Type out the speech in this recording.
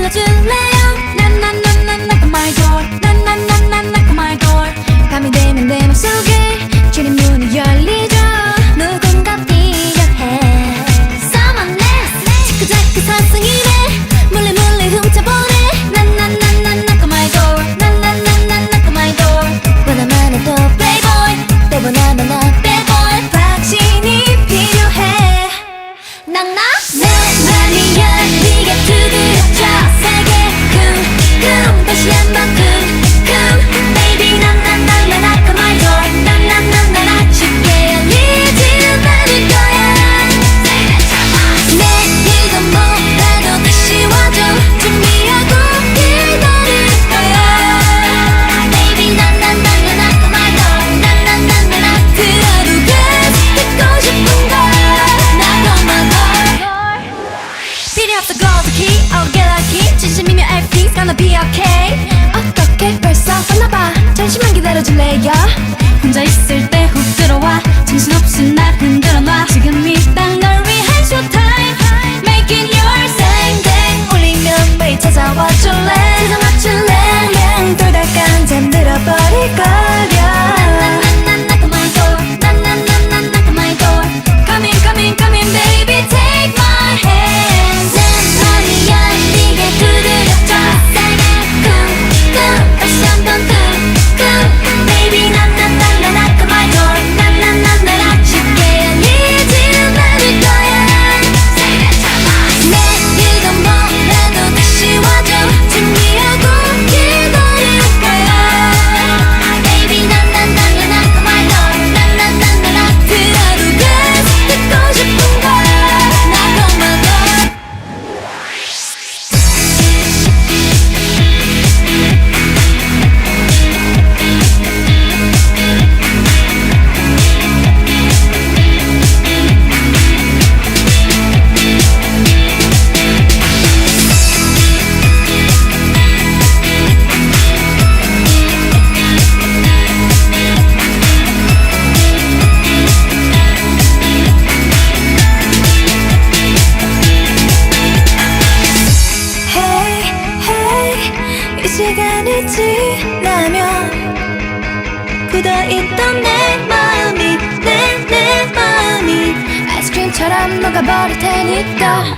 불러줄래요? 난난난난 knock on my door. 난난난난 knock on my door. 밤이 되면 내 맘속에 주린 문이 열리죠. 누군가 필요해. Someone else. 자꾸 사승이네. 몰래 몰래 훔쳐보네. 난난난난 knock on my door. 난난난난 knock on my door. 원하면 또 playboy. 또 원하면 나 bad boy. 확신이 필요해. 난 나. 내 맘이 열리게 두드려줘. 세게 쿵쿵 다시 한번 쿵쿵. Baby 난난난 knock on my door. 난난난 쉽게 열리지는 않을 거야. 내 이건 뭐라도 다시 와줘. 준비하고 기다릴 거야. Baby 난난난 knock on my door. 난난난 들어도 계속 듣고 싶은 걸. Knock on my door. 필요 없어 gold key, I'll get lucky. 진심이면 everything's gonna be okay. 어떻게 벌써 왔나봐. 잠시만 기다려줄래요? 혼자 있을 때 훅 들어와. 정신없이 날 흔들어놔. 지금 이 딱 널 위한 showtime. Making your same day. 울리면 매일 찾아와 줄래? 세상 맞출래? 그냥 돌아간 잠들어버릴 거려. knock on my door. 난난난난 knock on my door. Come in, come in, come in, baby, take my hand. 내 맘이 열리게 두드려줘. 세게 쿵쿵 다시 한번 쿵쿵. Baby 난난난 knock on my door. 난난난 쉽게 열리지는 않을 거야. 내 이건 뭐라도 다시 와줘. 준비하고 기다릴 거야. Baby 난난난 knock on my door. 난난난 들어도 계속 듣고 싶은 거야. Knock on my door. Hey, hey, 이 시간이 지나면 굳어있던 내 마음이 내 마음이 아이스크림처럼 녹아버릴 테니까.